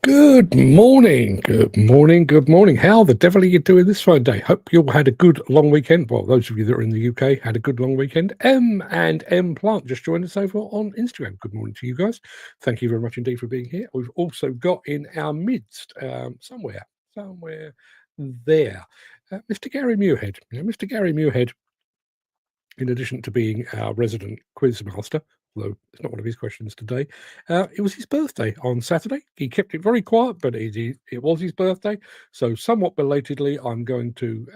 Good morning, good morning, good morning. How the devil are you doing this fine day? Hope you all had a good long weekend. Well, those of you that are in the UK had a good long weekend. And M Plant just joined us over on Instagram. Good morning to you guys. Thank you very much indeed for being here. We've also got in our midst, somewhere there, Mr. Gary Muirhead. Now, Mr. Gary Muirhead, in addition to being our resident quiz master, although it's not one of his questions today, it was his birthday on Saturday. He kept it very quiet, but it was his birthday. So somewhat belatedly, I'm going to,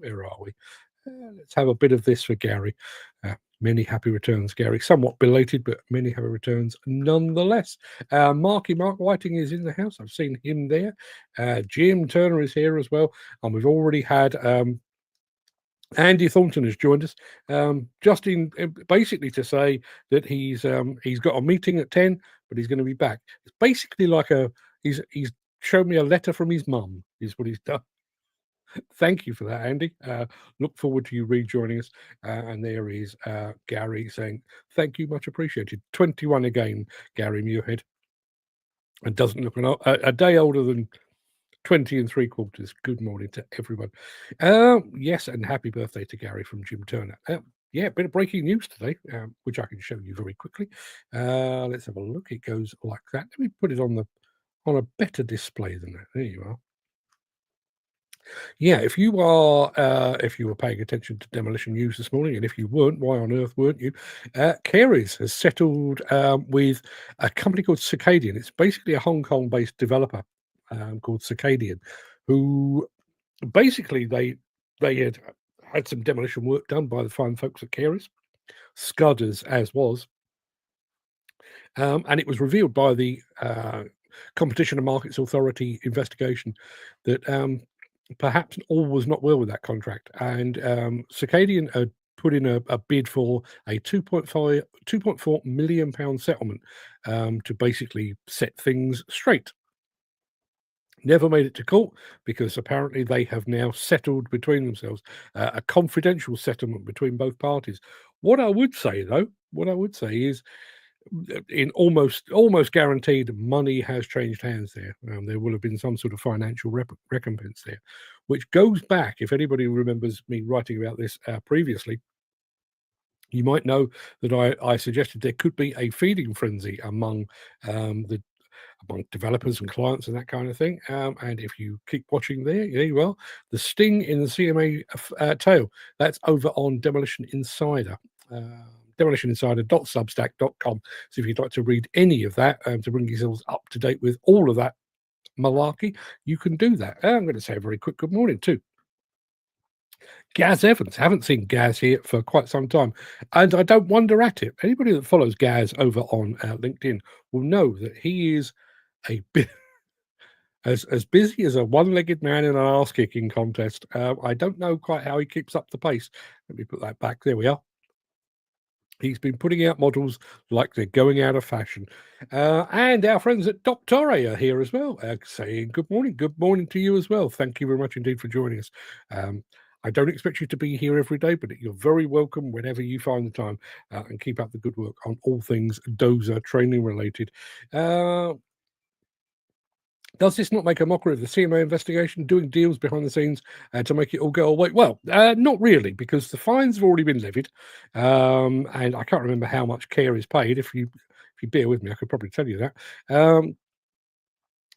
where are we? Let's have a bit of this for Gary. Many happy returns, Gary. Somewhat belated, but many happy returns nonetheless. Mark Whiting is in the house. I've seen him there. Jim Turner is here as well. And we've already had Andy Thornton has joined us, just in basically to say that he's got a meeting at 10, but he's going to be back. It's basically like he's shown me a letter from his mum, is what he's done. Thank you for that, Andy. Look forward to you rejoining us. And there is Gary saying, thank you, much appreciated. 21 again, Gary Muirhead. And doesn't look a day older than 20 3/4. Good morning to everyone. Yes, and happy birthday to Gary from Jim Turner. Yeah, a bit of breaking news today, which I can show you very quickly. Let's have a look. It goes like that. Let me put it on a better display than that. There you are. Yeah, if you were paying attention to demolition news this morning, and if you weren't, why on earth weren't you? Carey's has settled with a company called Circadian. It's basically a Hong Kong-based developer called Circadian, who basically they had some demolition work done by the fine folks at Carey's, Scudders as was, and it was revealed by the Competition and Markets Authority investigation that perhaps all was not well with that contract, and Circadian had put in a bid for a 2.4 million pound settlement to basically set things straight. Never made it to court because apparently they have now settled between themselves, a confidential settlement between both parties. What I would say, though, is in almost guaranteed money has changed hands there. There will have been some sort of financial recompense there, which goes back, if anybody remembers me writing about this previously, you might know that I suggested there could be a feeding frenzy among developers and clients and that kind of thing. And if you keep watching there you are. The sting in the CMA tale, that's over on Demolition Insider. Demolitioninsider.substack.com. So if you'd like to read any of that to bring yourselves up to date with all of that malarkey, you can do that. I'm going to say a very quick good morning too. Gaz Evans. Haven't seen Gaz here for quite some time, and I don't wonder at it. Anybody that follows Gaz over on LinkedIn will know that he is a bit as busy as a one-legged man in an ass-kicking contest. I don't know quite how he keeps up the pace. Let me put that back. There we are. He's been putting out models like they're going out of fashion. And our friends at Doctore are here as well, saying good morning. Good morning to you as well. Thank you very much indeed for joining us. I don't expect you to be here every day, but you're very welcome whenever you find the time, and keep up the good work on all things Dozer training related. Does this not make a mockery of the CMA investigation, doing deals behind the scenes to make it all go away? Well, not really, because the fines have already been levied, and I can't remember how much care is paid. If you bear with me, I could probably tell you that.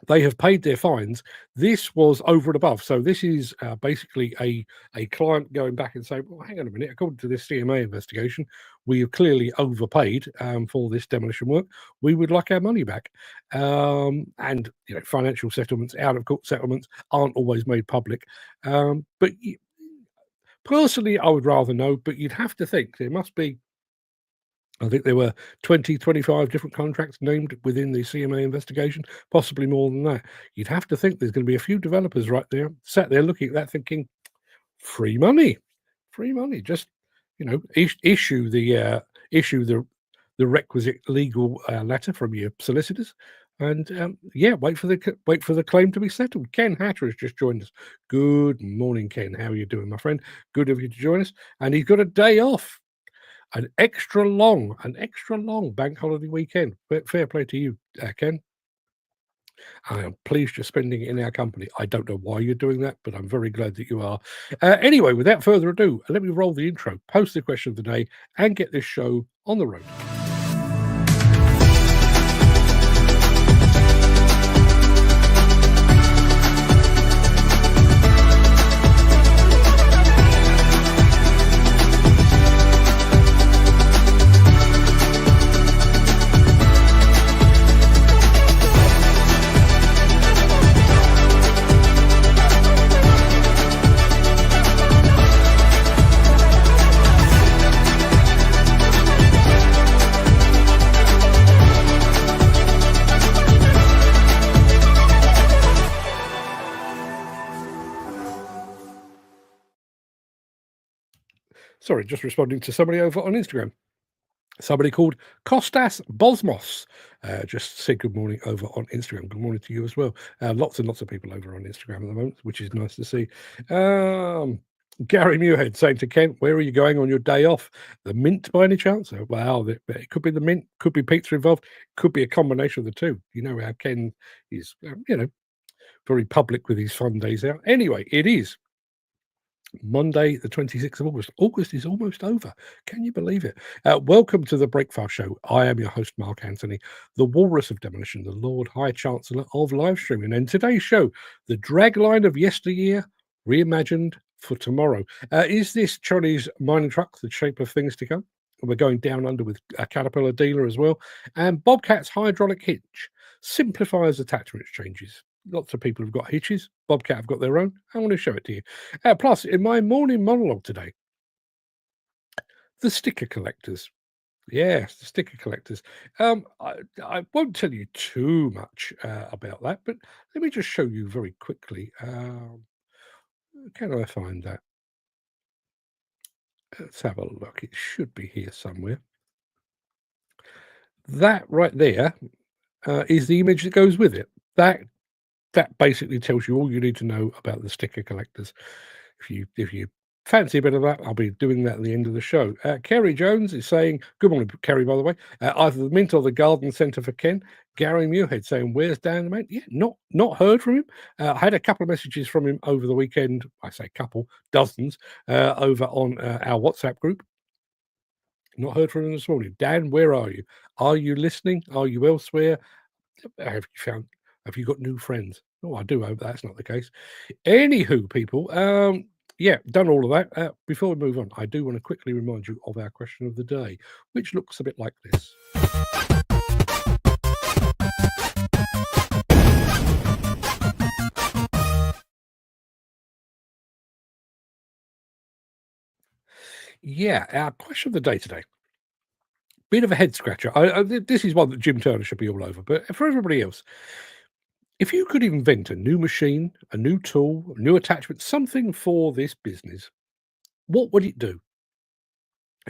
They have paid their fines. This was over and above. So this is basically a client going back and saying, well, hang on a minute, according to this CMA investigation, we have clearly overpaid for this demolition work. We would like our money back. And financial settlements, out of court settlements aren't always made public. But personally, I would rather know, but you'd have to think there must be, I think there were 20, 25 different contracts named within the CMA investigation, possibly more than that. You'd have to think there's going to be a few developers right there, sat there looking at that thinking, free money. Just, issue the requisite legal letter from your solicitors. And wait for the claim to be settled. Ken Hatter has just joined us. Good morning, Ken. How are you doing, my friend? Good of you to join us. And he's got a day off. An extra long bank holiday weekend. Fair play to you, Ken. I am pleased you're spending it in our company. I don't know why you're doing that, but I'm very glad that you are. Anyway, without further ado, let me roll the intro, post the question of the day, and get this show on the road. Sorry, just responding to somebody over on Instagram. Somebody called Kostas Bosmos just said good morning over on Instagram. Good morning to you as well. Lots and lots of people over on Instagram at the moment, which is nice to see. Gary Muirhead saying to Kent, where are you going on your day off? The Mint by any chance? Oh, wow, it could be the Mint, could be pizza involved, could be a combination of the two. You know how Ken is, very public with his fun days out. Anyway, it is Monday, the 26th of August. August is almost over. Can you believe it? Welcome to the Breakfast Show. I am your host, Mark Anthony, the Walrus of Demolition, the Lord High Chancellor of live streaming. And today's show, the dragline of yesteryear, reimagined for tomorrow. Is this Chinese mining truck the shape of things to come? We're going down under with a Caterpillar dealer as well. And Bobcat's hydraulic hitch simplifies attachment changes. Lots of people have got hitches. Bobcat have got their own. I want to show it to you. Plus, in my morning monologue today, the sticker collectors. Yes, the sticker collectors. I won't tell you too much about that, but let me just show you very quickly. Can I find that? Let's have a look. It should be here somewhere. That right there is the image that goes with it. That basically tells you all you need to know about the sticker collectors. If you fancy a bit of that, I'll be doing that at the end of the show. Kerry Jones is saying, good morning, Kerry, by the way. Either the Mint or the Garden Centre for Ken. Gary Muirhead saying, where's Dan, mate? Yeah, not heard from him. I had a couple of messages from him over the weekend. I say couple, dozens, over on our WhatsApp group. Not heard from him this morning. Dan, where are you? Are you listening? Are you elsewhere? Have you got new friends? Oh, I do hope that's not the case. Anywho, people, yeah, done all of that. Before we move on, I do want to quickly remind you of our question of the day, which looks a bit like this. Yeah, our question of the day today. Bit of a head scratcher. This is one that Jim Turner should be all over, but for everybody else, if you could invent a new machine, a new tool, a new attachment, something for this business, what would it do?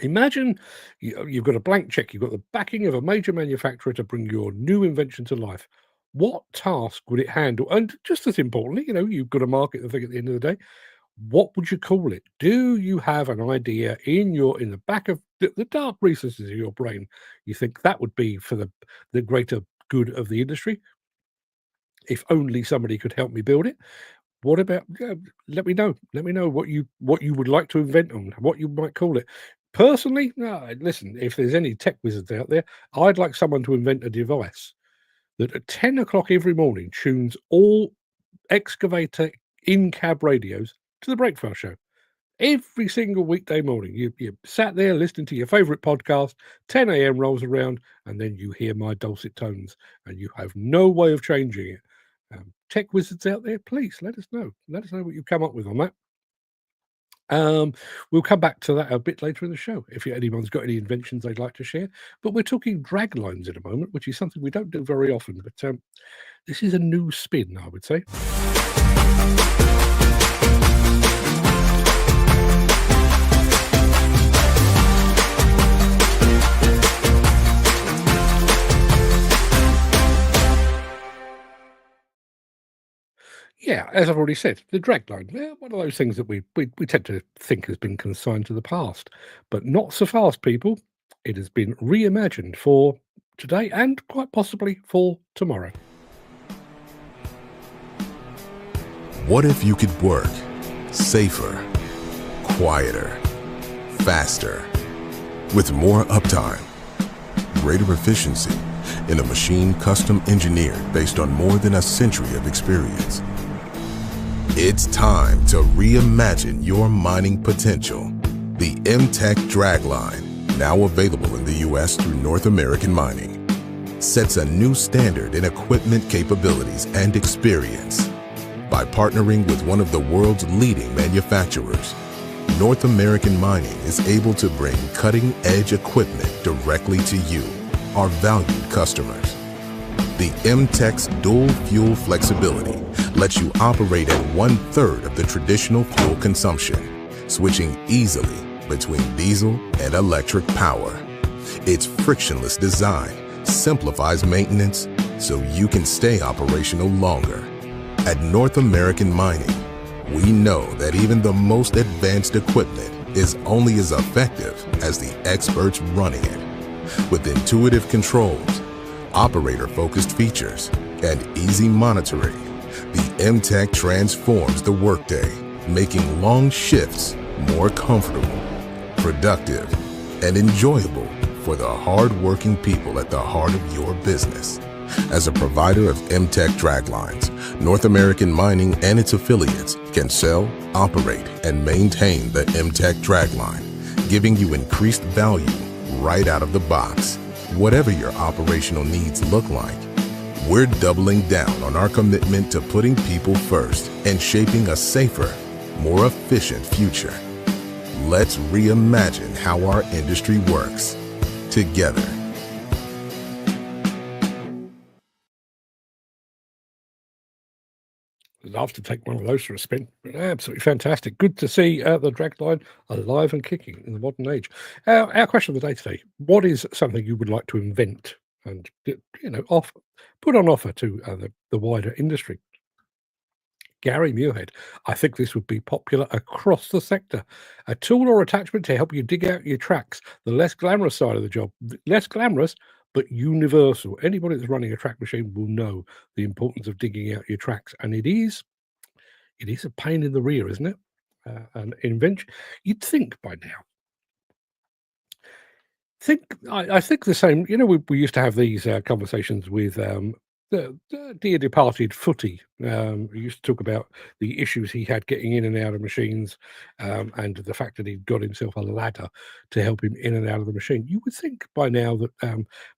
Imagine you've got a blank check, you've got the backing of a major manufacturer to bring your new invention to life. What task would it handle? And just as importantly, you've got to market the thing at the end of the day. What would you call it? Do you have an idea in the back of the dark recesses of your brain? You think that would be for the greater good of the industry? If only somebody could help me build it. What about? Let me know. Let me know what you would like to invent and what you might call it. Personally, no, listen. If there's any tech wizards out there, I'd like someone to invent a device that at 10 o'clock every morning tunes all excavator in-cab radios to the Breakfast Show. Every single weekday morning, you sat there listening to your favourite podcast, 10 a.m. rolls around, and then you hear my dulcet tones, and you have no way of changing it. Tech wizards out there, please let us know. Let us know what you come up with on that. We'll come back to that a bit later in the show if anyone's got any inventions they'd like to share. But we're talking draglines at a moment, which is something we don't do very often. But this is a new spin, I would say. Yeah, as I've already said, the dragline, one of those things that we tend to think has been consigned to the past, but not so fast, people. It has been reimagined for today and quite possibly for tomorrow. What if you could work safer, quieter, faster, with more uptime, greater efficiency, in a machine custom engineered based on more than a century of experience? It's time to reimagine your mining potential. The M-Tech dragline, now available in the U.S. through North American Mining, sets a new standard in equipment capabilities and experience. By partnering with one of the world's leading manufacturers, North American Mining is able to bring cutting-edge equipment directly to you, our valued customers. The M-Tech's dual fuel flexibility lets you operate at 1/3 of the traditional fuel consumption, switching easily between diesel and electric power. Its frictionless design simplifies maintenance so you can stay operational longer. At North American Mining, we know that even the most advanced equipment is only as effective as the experts running it. With intuitive controls, operator-focused features, and easy monitoring, the M-Tech transforms the workday, making long shifts more comfortable, productive, and enjoyable for the hard-working people at the heart of your business. As a provider of M-Tech draglines, North American Mining and its affiliates can sell, operate, and maintain the M-Tech dragline, giving you increased value right out of the box. Whatever your operational needs look like, we're doubling down on our commitment to putting people first and shaping a safer, more efficient future. Let's reimagine how our industry works together. Love to take one of those for a spin. Absolutely fantastic. Good to see the dragline alive and kicking in the modern age. Our question of the day today: what is something you would like to invent and put on offer to the wider industry? Gary Muirhead: I think this would be popular across the sector. A tool or attachment to help you dig out your tracks. The less glamorous side of the job. Less glamorous, but universal. Anybody that's running a track machine will know the importance of digging out your tracks. And it is a pain in the rear, isn't it? An invention. You'd think by now. I think the same. We used to have these conversations with the dear departed Footy. We used to talk about the issues he had getting in and out of machines, and the fact that he'd got himself a ladder to help him in and out of the machine. You would think by now that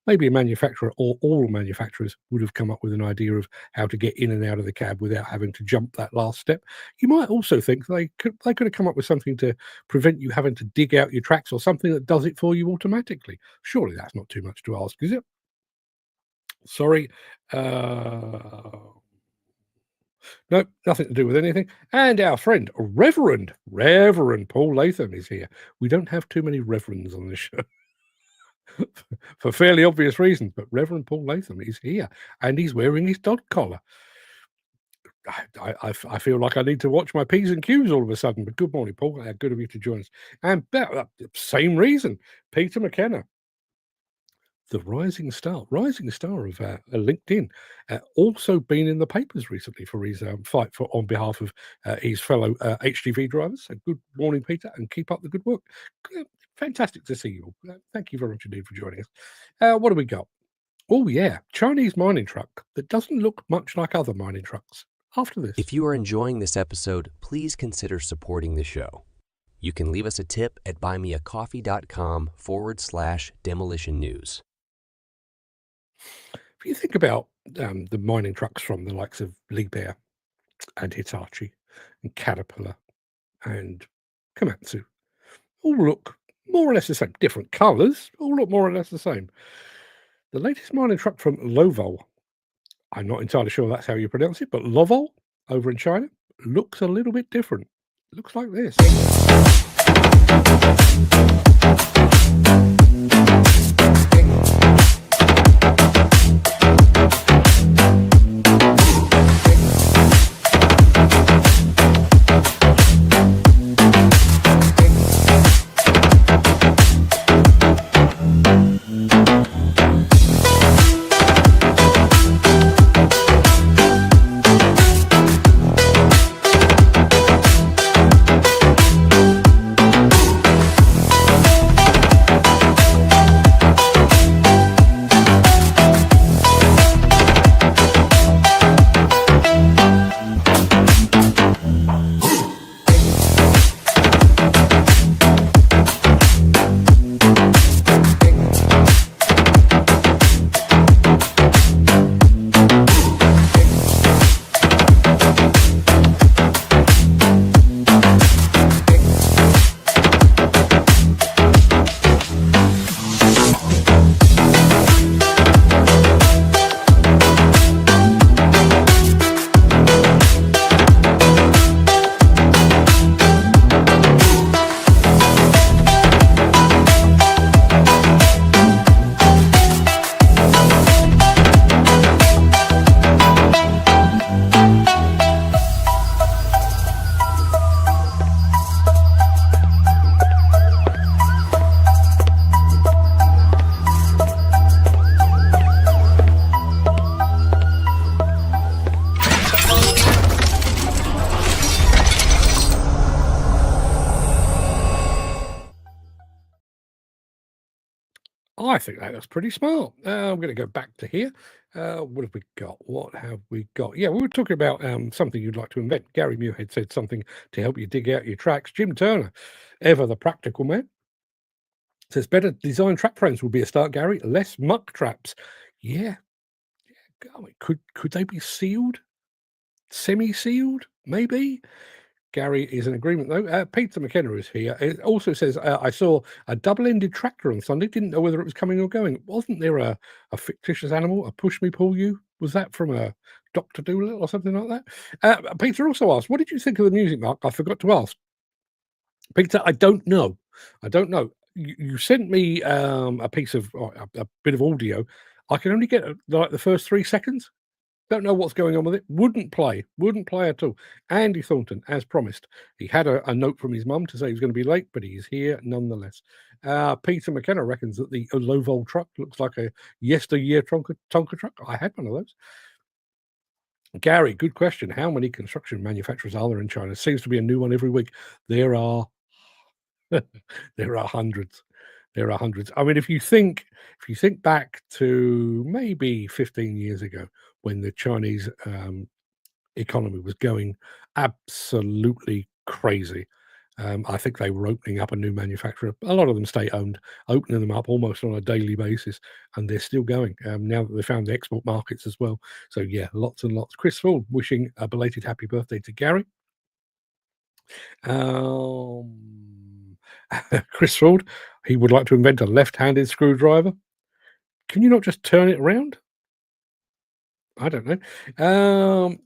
maybe a manufacturer or all manufacturers would have come up with an idea of how to get in and out of the cab without having to jump that last step. You might also think they could have come up with something to prevent you having to dig out your tracks, or something that does it for you automatically. Surely that's not too much to ask, is it? Sorry. No, nothing to do with anything. And our friend, Reverend Paul Latham is here. We don't have too many reverends on this show for fairly obvious reasons, but Reverend Paul Latham is here, and he's wearing his dog collar. I feel like I need to watch my P's and Q's all of a sudden, but good morning, Paul. Good of you to join us. And same reason, Peter McKenna, the rising star of LinkedIn, also been in the papers recently for his fight on behalf of his fellow HGV drivers. So good morning, Peter, and keep up the good work. Fantastic to see you all. Thank you very much indeed for joining us. What do we got? Oh yeah, Chinese mining truck that doesn't look much like other mining trucks. After this. If you are enjoying this episode, please consider supporting the show. You can leave us a tip at buymeacoffee.com/demolition news. If you think about the mining trucks from the likes of Liebherr and Hitachi and Caterpillar and Komatsu, all look more or less the same. Different colours, all look more or less the same. The latest mining truck from Lovol, I'm not entirely sure that's how you pronounce it, but Lovol over in China looks a little bit different. It looks like this. I think that was pretty smart. I'm going to go back to here. What have we got? What have we got? Yeah, we were talking about something you'd like to invent. Gary Muirhead said something to help you dig out your tracks. Jim Turner, ever the practical man, says better design trap frames would be a start, Gary. Less muck traps. Yeah. Could they be sealed? Semi-sealed? Maybe? Gary is in agreement, though. Peter McKenna is here. It also says, I saw a double-ended tractor on Sunday. Didn't know whether it was coming or going. Wasn't there a fictitious animal, a push-me-pull-you? Was that from a Dr. Dolittle or something like that? Peter also asked, what did you think of the music, Mark? I forgot to ask. Peter, I don't know. You sent me a piece of, a bit of audio. I can only get like the first 3 seconds. Don't know what's going on with it. Wouldn't play at all. Andy Thornton, as promised. He had a note from his mum to say he was going to be late, but he's here nonetheless. Peter McKenna reckons that the low-vol truck looks like a yesteryear Tonka truck. I had one of those. Gary, good question. How many construction manufacturers are there in China? Seems to be a new one every week. There are hundreds. There are hundreds. I mean, if you think back to maybe 15 years ago, when the Chinese economy was going absolutely crazy, I think they were opening up a new manufacturer. A lot of them state-owned, opening them up almost on a daily basis, and they're still going now that they found the export markets as well. So yeah, lots and lots. Chris Ford wishing a belated happy birthday to Gary. Chris Ford, he would like to invent a left-handed screwdriver. Can you not just turn it around? I don't know.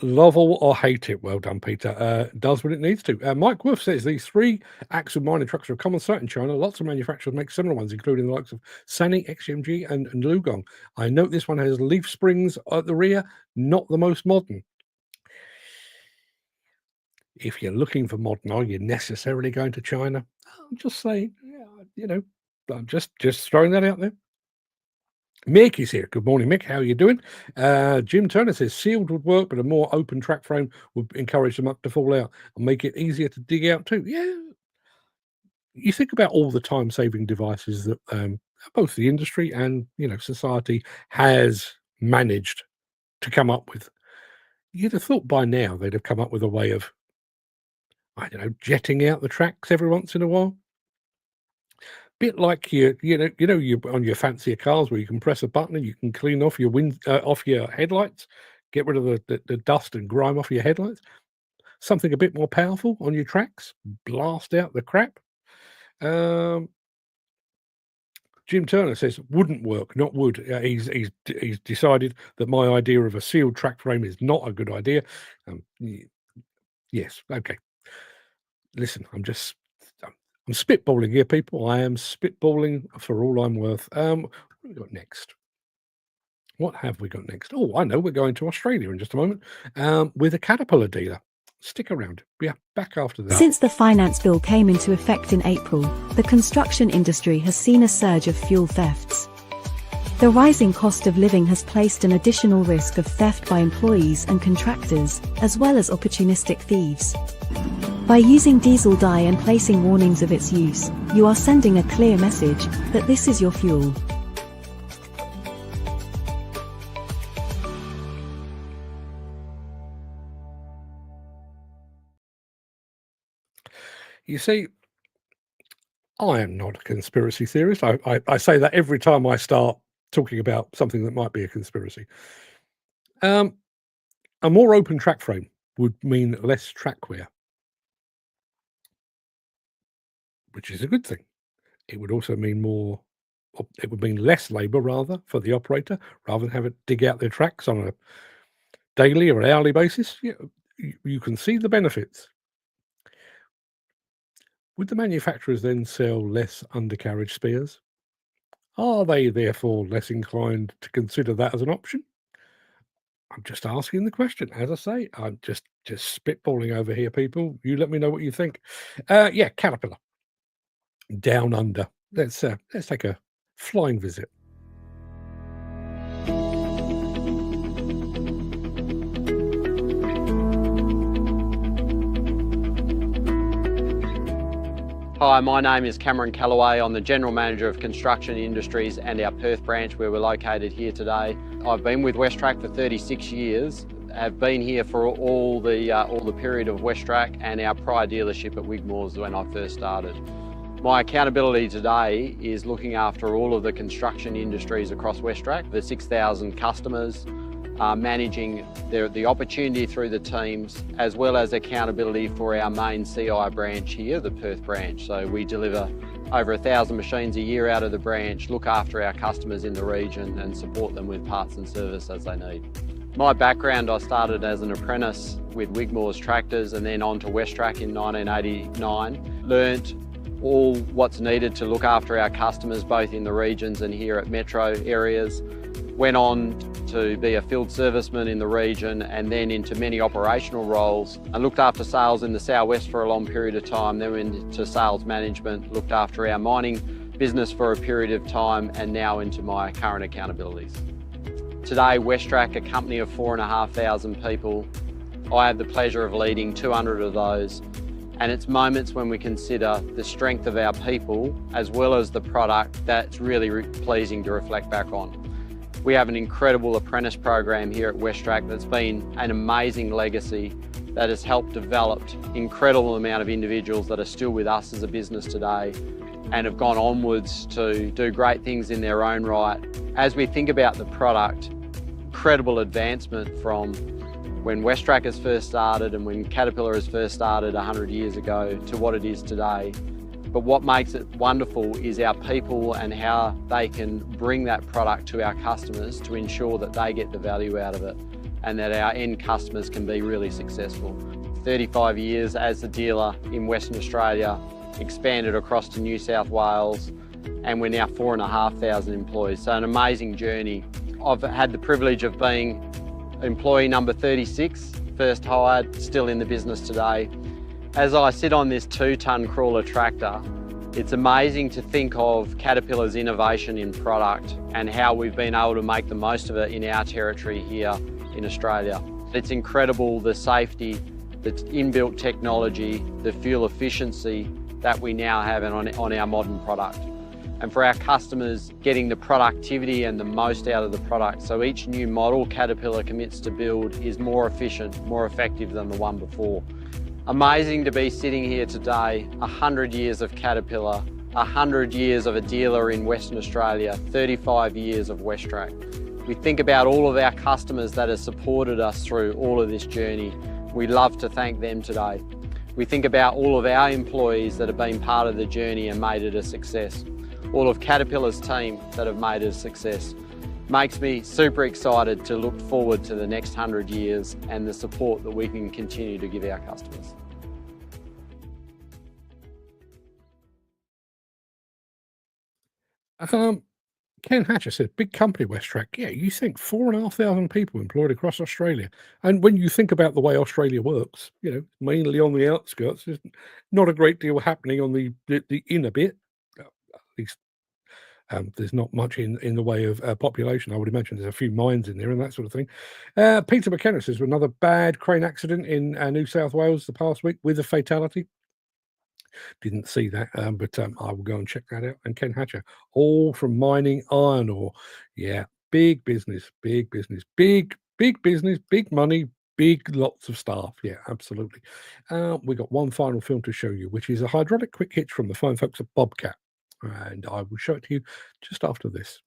Love or hate it. Well done, Peter. Does what it needs to. Mike Wolf says these 3-axle mining trucks are a common sight in China. Lots of manufacturers make similar ones, including the likes of Sany, XMG, and Lugong. I note this one has leaf springs at the rear, not the most modern. If you're looking for modern, are you necessarily going to China? I'm just saying, I'm just throwing that out there. Mick is here. Good morning, Mick. How are you doing? Jim Turner says sealed would work, but a more open track frame would encourage the muck to fall out and make it easier to dig out too. Yeah. You think about all the time-saving devices that both the industry and society has managed to come up with. You'd have thought by now they'd have come up with a way of, I don't know, jetting out the tracks every once in a while. Bit like you on your fancier cars where you can press a button and you can clean off your off your headlights, get rid of the dust and grime off your headlights. Something a bit more powerful on your tracks, blast out the crap. Jim Turner says wouldn't work, not would. He's decided that my idea of a sealed track frame is not a good idea. Yes, okay. Listen, I'm spitballing here, people. I am spitballing for all I'm worth. What have we got next? What have we got next? Oh, I know. We're going to Australia in just a moment with a Caterpillar dealer. Stick around. Yeah, back after that. Since the finance bill came into effect in April, the construction industry has seen a surge of fuel thefts. The rising cost of living has placed an additional risk of theft by employees and contractors, as well as opportunistic thieves. By using diesel dye and placing warnings of its use, you are sending a clear message that this is your fuel. You see, I am not a conspiracy theorist. I say that every time I start talking about something that might be a conspiracy. A more open track frame would mean less track wear, which is a good thing. It would also mean less labor rather for the operator, rather than have it dig out their tracks on a daily or hourly basis. You can see the benefits. Would the manufacturers then sell less undercarriage spares? Are they therefore less inclined to consider that as an option? I'm just asking the question. As I say, I'm just spitballing over here, people. You let me know what you think. Yeah, Caterpillar. Down under. Let's take a flying visit. Hi, my name is Cameron Callaway. I'm the General Manager of Construction Industries and our Perth branch where we're located here today. I've been with WestTrac for 36 years. Have been here for all the period of WestTrac and our prior dealership at Wigmore's when I first started. My accountability today is looking after all of the construction industries across WestTrac, the 6,000 customers, managing the opportunity through the teams, as well as accountability for our main CI branch here, the Perth branch. So we deliver over 1,000 machines a year out of the branch, look after our customers in the region and support them with parts and service as they need. My background, I started as an apprentice with Wigmore's Tractors and then on to WestTrac in 1989. Learnt all what's needed to look after our customers both in the regions and here at metro areas. Went on to be a field serviceman in the region and then into many operational roles. I looked after sales in the southwest for a long period of time, then went into sales management, looked after our mining business for a period of time and now into my current accountabilities. Today, WestTrac, a company of 4,500 people, I have the pleasure of leading 200 of those, and it's moments when we consider the strength of our people as well as the product that's really pleasing to reflect back on. We have an incredible apprentice program here at WestTrac that's been an amazing legacy that has helped develop incredible amount of individuals that are still with us as a business today and have gone onwards to do great things in their own right. As we think about the product, incredible advancement from when WestTrac has first started and when Caterpillar has first started 100 years ago to what it is today. But what makes it wonderful is our people and how they can bring that product to our customers to ensure that they get the value out of it and that our end customers can be really successful. 35 years as a dealer in Western Australia, expanded across to New South Wales, and we're now 4,500 employees. So an amazing journey. I've had the privilege of being employee number 36, first hired, still in the business today. As I sit on this 2-ton crawler tractor, it's amazing to think of Caterpillar's innovation in product and how we've been able to make the most of it in our territory here in Australia. It's incredible the safety, the inbuilt technology, the fuel efficiency that we now have on our modern product. And for our customers, getting the productivity and the most out of the product. So each new model Caterpillar commits to build is more efficient, more effective than the one before. Amazing to be sitting here today, 100 years of Caterpillar, 100 years of a dealer in Western Australia, 35 years of WestTrac. We think about all of our customers that have supported us through all of this journey. We love to thank them today. We think about all of our employees that have been part of the journey and made it a success. All of Caterpillar's team that have made it a success. Makes me super excited to look forward to the next 100 years and the support that we can continue to give our customers. Ken Hatcher said, big company, WestTrac. Yeah, you think 4,500 people employed across Australia. And when you think about the way Australia works, mainly on the outskirts, there's not a great deal happening on the inner bit. At least there's not much in the way of population. I would imagine there's a few mines in there and that sort of thing. Peter McKenna says, another bad crane accident in New South Wales the past week with a fatality. Didn't see that, but I will go and check that out. And Ken Hatcher, all from mining iron ore. Yeah, big business, big business, big business, big money, big lots of staff. Yeah, absolutely. We got one final film to show you, which is a hydraulic quick hitch from the fine folks at Bobcat. And I will show it to you just after this.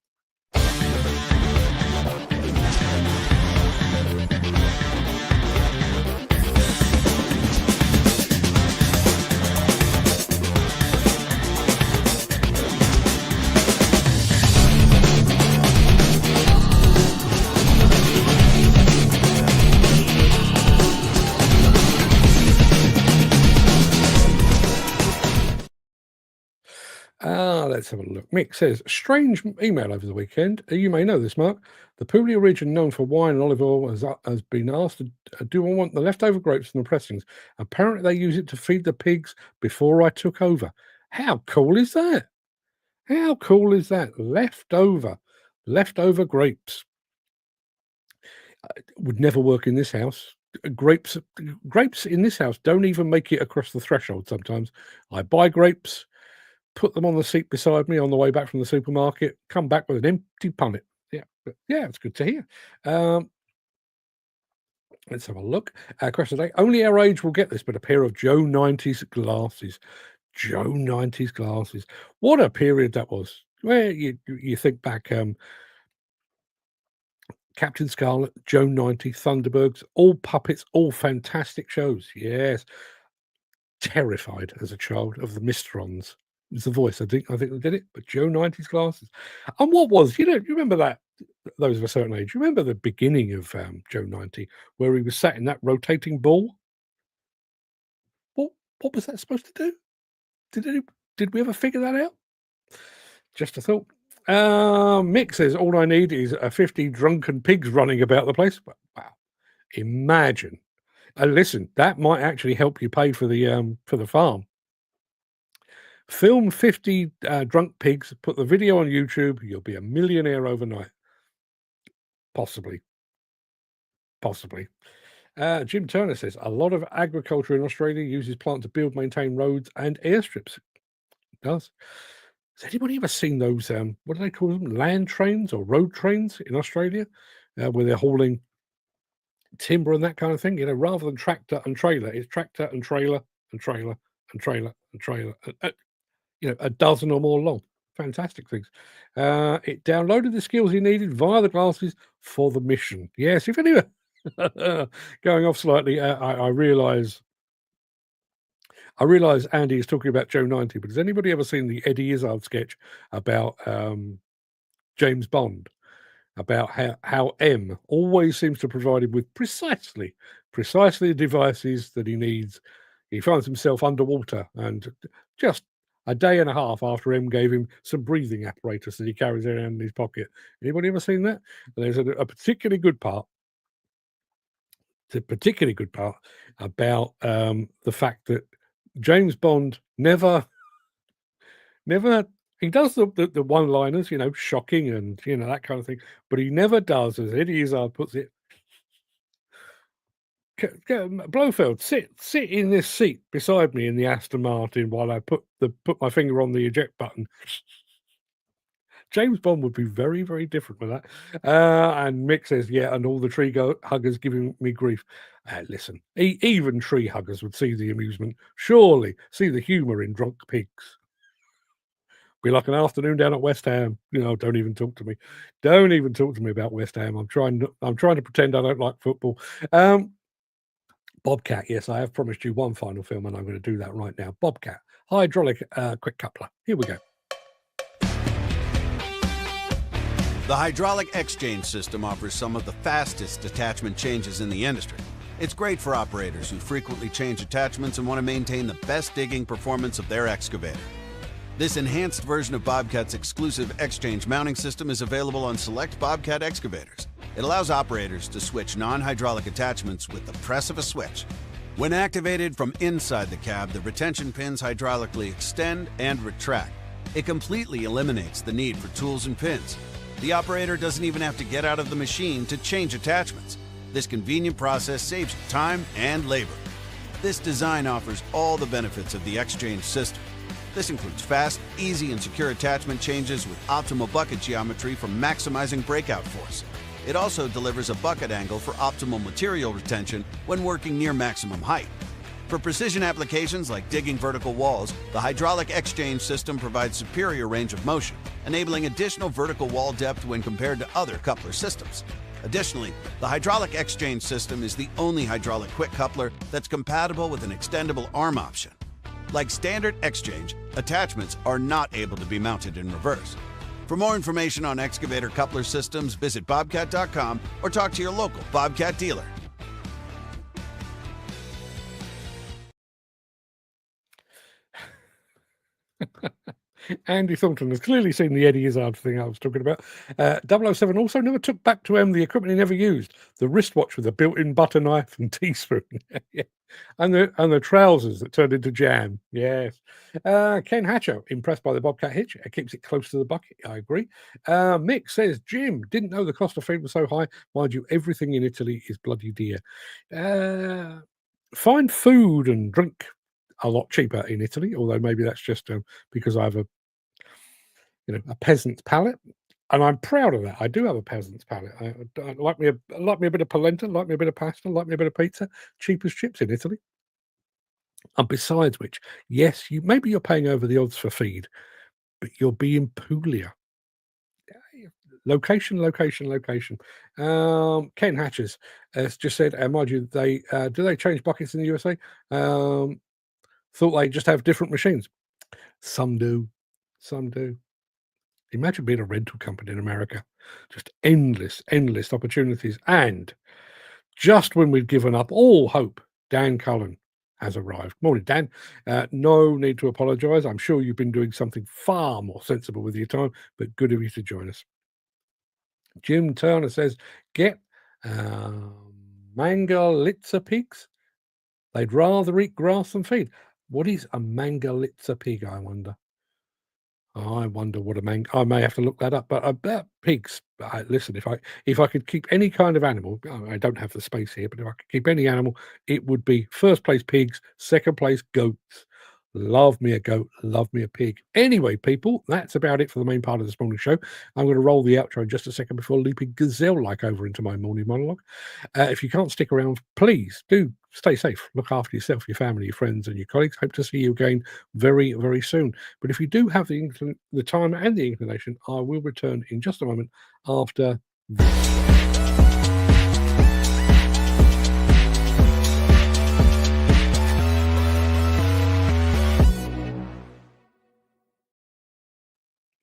Let's have a look. Mick says, strange email over the weekend. You may know this, Mark. The Puglia region, known for wine and olive oil, has been asked to do I want the leftover grapes from the pressings. Apparently they use it to feed the pigs before I took over. How cool is that? How cool is that? Leftover grapes. Would never work in this house. grapes in this house don't even make it across the threshold sometimes. I buy grapes, put them on the seat beside me on the way back from the supermarket, come back with an empty punnet. Yeah, but yeah, it's good to hear. Let's have a look. Question today. Only our age will get this, but a pair of Joe 90s glasses. Joe 90s glasses. What a period that was. Where you think back, Captain Scarlet, Joe 90, Thunderbirds, all puppets, all fantastic shows. Yes. Terrified as a child of the Mysterons. It's the voice. I think they did it, but Joe 90's glasses. And what was, you remember that, those of a certain age, you remember the beginning of Joe 90, where he was sat in that rotating ball? What was that supposed to do? Did we ever figure that out? Just a thought. Mick says, all I need is 50 drunken pigs running about the place. Wow. Imagine. Listen, that might actually help you pay for the farm. Film 50 drunk pigs, put the video on YouTube, you'll be a millionaire overnight. Possibly. Jim Turner says, a lot of agriculture in Australia uses plant to build, maintain roads and airstrips. It does. Has anybody ever seen those, what do they call them, land trains or road trains in Australia, where they're hauling timber and that kind of thing? Rather than tractor and trailer, it's tractor and trailer and trailer and trailer and trailer. A dozen or more long. Fantastic things. It downloaded the skills he needed via the glasses for the mission. Yes, if anyone going off slightly, I realise Andy is talking about Joe 90, but has anybody ever seen the Eddie Izzard sketch about James Bond? About how M always seems to provide him with precisely the devices that he needs. He finds himself underwater, and just a day and a half after M gave him some breathing apparatus that he carries around in his pocket. Anybody ever seen that? There's a particularly good part. It's a particularly good part about the fact that James Bond never. He does the one-liners, shocking and that kind of thing, but he never does, as Eddie Izzard puts it. Blofeld, sit in this seat beside me in the Aston Martin while I put my finger on the eject button. James Bond would be very, very different with that. And Mick says, yeah, and all the tree huggers giving me grief. Listen, even tree huggers would see the amusement. Surely see the humour in drunk pigs. Be like an afternoon down at West Ham. Don't even talk to me. Don't even talk to me about West Ham. I'm trying to pretend I don't like football. Bobcat, yes, I have promised you one final film, and I'm going to do that right now. Bobcat, hydraulic quick coupler. Here we go. The hydraulic exchange system offers some of the fastest attachment changes in the industry. It's great for operators who frequently change attachments and want to maintain the best digging performance of their excavator. This enhanced version of Bobcat's exclusive exchange mounting system is available on select Bobcat excavators. It allows operators to switch non-hydraulic attachments with the press of a switch. When activated from inside the cab, the retention pins hydraulically extend and retract. It completely eliminates the need for tools and pins. The operator doesn't even have to get out of the machine to change attachments. This convenient process saves time and labor. This design offers all the benefits of the exchange system. This includes fast, easy, and secure attachment changes with optimal bucket geometry for maximizing breakout force. It also delivers a bucket angle for optimal material retention when working near maximum height. For precision applications like digging vertical walls, the hydraulic exchange system provides superior range of motion, enabling additional vertical wall depth when compared to other coupler systems. Additionally, the hydraulic exchange system is the only hydraulic quick coupler that's compatible with an extendable arm option. Like standard exchange, attachments are not able to be mounted in reverse. For more information on excavator coupler systems, visit bobcat.com or talk to your local Bobcat dealer. Andy Thornton has clearly seen the Eddie Izzard thing I was talking about. 007 also never took back to M the equipment he never used. The wristwatch with a built-in butter knife and teaspoon. Yeah. And the trousers that turned into jam. Yes. Ken Hatcher, impressed by the Bobcat hitch. It keeps it close to the bucket. I agree. Mick says, Jim, didn't know the cost of feed was so high. Mind you, everything in Italy is bloody dear. Find food and drink a lot cheaper in Italy, although maybe that's just because I have a peasant's palate. And I'm proud of that. I do have a peasant's palate. I like me a bit of polenta, like me a bit of pasta, like me a bit of pizza. Cheap as chips in Italy. And besides which, yes, maybe you're paying over the odds for feed, but you're being Puglia. Location. Ken Hatches has just said, mind you, do they change buckets in the USA? Thought they just have different machines. Some do. Imagine being a rental company in America. Just endless opportunities. And just when we'd given up all hope, Dan Cullen has arrived. Morning, Dan. No need to apologise. I'm sure you've been doing something far more sensible with your time, but good of you to join us. Jim Turner says, get Mangalitsa pigs. They'd rather eat grass than feed. What is a Mangalitsa pig, I wonder? I wonder what I may have to look that up. But about pigs, listen, if I could keep any kind of animal, I don't have the space here, but if I could keep any animal, it would be first place pigs, second place goats. Love me a goat, love me a pig. Anyway, people, that's about it for the main part of this morning show. I'm going to roll the outro in just a second before leaping gazelle-like over into my morning monologue. If you can't stick around, please do stay safe. Look after yourself, your family, your friends, and your colleagues. Hope to see you again very, very soon. But if you do have the time and the inclination, I will return in just a moment after this.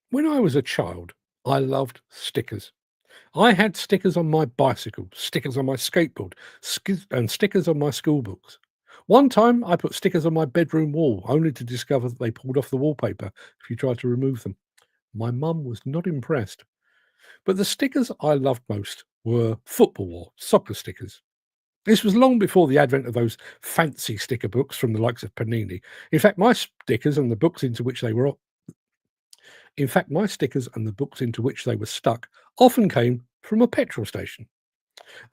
When I was a child, I loved stickers. I had stickers on my bicycle, stickers on my skateboard, and stickers on my school books. One time, I put stickers on my bedroom wall, only to discover that they pulled off the wallpaper if you tried to remove them. My mum was not impressed. But the stickers I loved most were football or soccer stickers. This was long before the advent of those fancy sticker books from the likes of Panini. In fact, my stickers and the books into which they were stuck often came from a petrol station.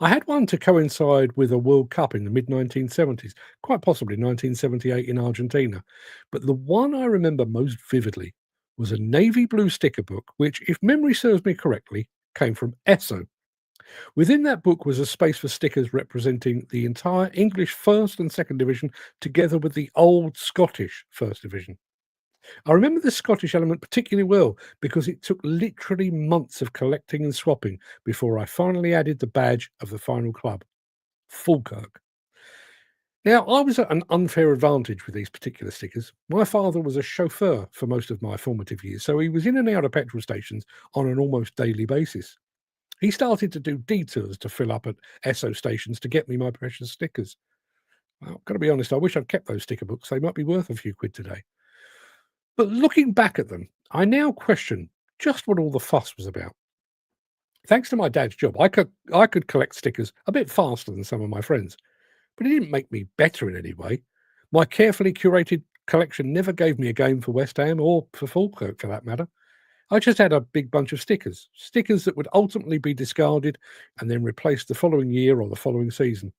I had one to coincide with a World Cup in the mid-1970s, quite possibly 1978 in Argentina. But the one I remember most vividly was a navy blue sticker book, which, if memory serves me correctly, came from Esso. Within that book was a space for stickers representing the entire English First and Second Division, together with the old Scottish First Division. I remember the Scottish element particularly well because it took literally months of collecting and swapping before I finally added the badge of the final club, Falkirk. Now, I was at an unfair advantage with these particular stickers. My father was a chauffeur for most of my formative years, so he was in and out of petrol stations on an almost daily basis. He started to do detours to fill up at Esso stations to get me my precious stickers. Well, got to be honest, I wish I'd kept those sticker books. They might be worth a few quid today. But looking back at them, I now question just what all the fuss was about. Thanks to my dad's job, I could collect stickers a bit faster than some of my friends, but it didn't make me better in any way. My carefully curated collection never gave me a game for West Ham or for Falkirk for that matter. I just had a big bunch of stickers that would ultimately be discarded and then replaced the following year or the following season.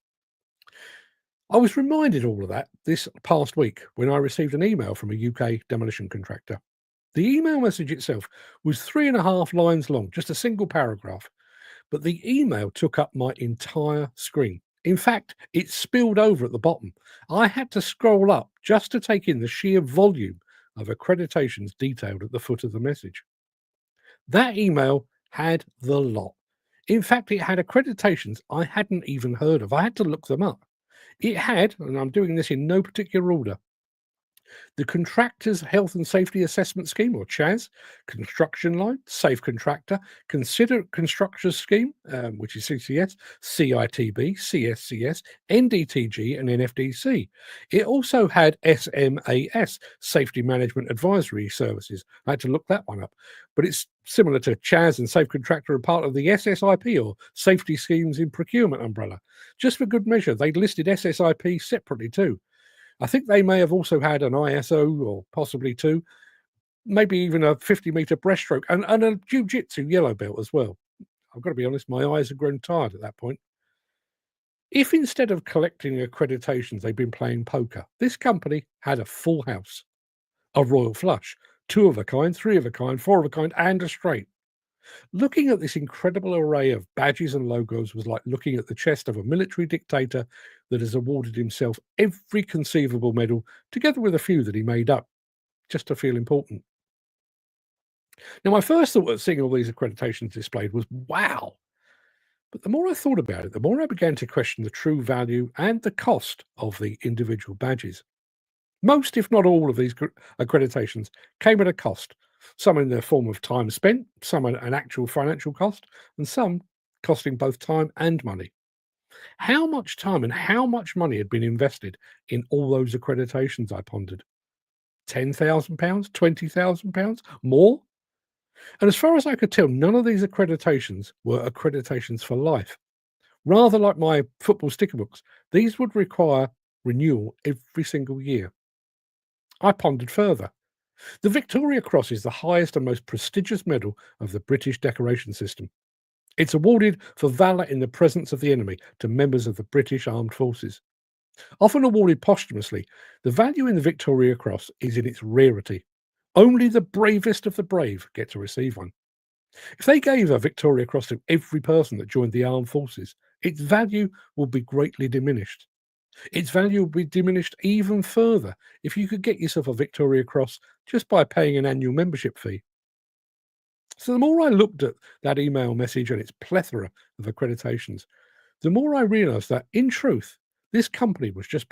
I was reminded all of that this past week when I received an email from a UK demolition contractor. The email message itself was 3.5 lines long, just a single paragraph, but the email took up my entire screen. In fact, it spilled over at the bottom. I had to scroll up just to take in the sheer volume of accreditations detailed at the foot of the message. That email had the lot. In fact, it had accreditations I hadn't even heard of. I had to look them up. It had, and I'm doing this in no particular order, The Contractors Health and Safety Assessment Scheme, or CHAS, Construction Line, Safe Contractor, Consider Construction Scheme, which is CCS, CITB, CSCS, NDTG, and NFDC. It also had SMAS, Safety Management Advisory Services. I had to look that one up. But it's similar to CHAS and Safe Contractor, and part of the SSIP, or Safety Schemes in Procurement umbrella. Just for good measure, they listed SSIP separately too. I think they may have also had an ISO, or possibly two, maybe even a 50-meter breaststroke and a jiu-jitsu yellow belt as well. I've got to be honest, my eyes have grown tired at that point. If instead of collecting accreditations they've been playing poker, this company had a full house, a royal flush, 2 of a kind, 3 of a kind, 4 of a kind, and a straight. Looking at this incredible array of badges and logos was like looking at the chest of a military dictator that has awarded himself every conceivable medal, together with a few that he made up, just to feel important. Now, my first thought at seeing all these accreditations displayed was, wow! But the more I thought about it, the more I began to question the true value and the cost of the individual badges. Most, if not all, of these accreditations came at a cost, some in the form of time spent, some an actual financial cost, and some costing both time and money. How much time and how much money had been invested in all those accreditations, I pondered. £10,000, £20,000, more? And as far as I could tell, none of these accreditations were accreditations for life. Rather like my football sticker books, these would require renewal every single year. I pondered further. The Victoria Cross is the highest and most prestigious medal of the British decoration system. It's awarded for valour in the presence of the enemy to members of the British Armed Forces. Often awarded posthumously, the value in the Victoria Cross is in its rarity. Only the bravest of the brave get to receive one. If they gave a Victoria Cross to every person that joined the armed forces, its value would be greatly diminished. Its value would be diminished even further if you could get yourself a Victoria Cross just by paying an annual membership fee. So the more I looked at that email message and its plethora of accreditations, the more I realised that, in truth, this company was just a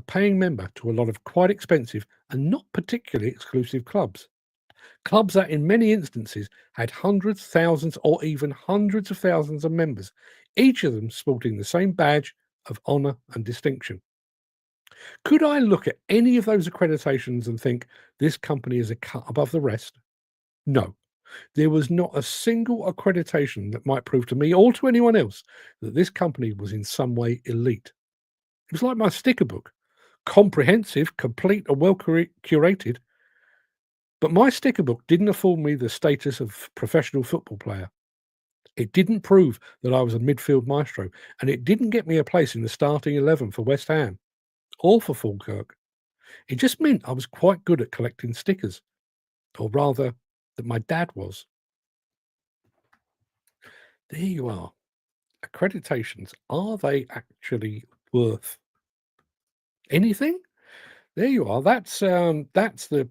paying member to a lot of quite expensive and not particularly exclusive clubs. Clubs that in many instances had hundreds, thousands, or even hundreds of thousands of members, each of them sporting the same badge of honour and distinction. Could I look at any of those accreditations and think this company is a cut above the rest? No. There was not a single accreditation that might prove to me or to anyone else that this company was in some way elite. It was like my sticker book, comprehensive, complete, and well curated. But my sticker book didn't afford me the status of professional football player. It didn't prove that I was a midfield maestro, and it didn't get me a place in the starting 11 for West Ham or for Falkirk. It just meant I was quite good at collecting stickers, or rather, that my dad was. There you are. Accreditations, are they actually worth anything? There you are. That's the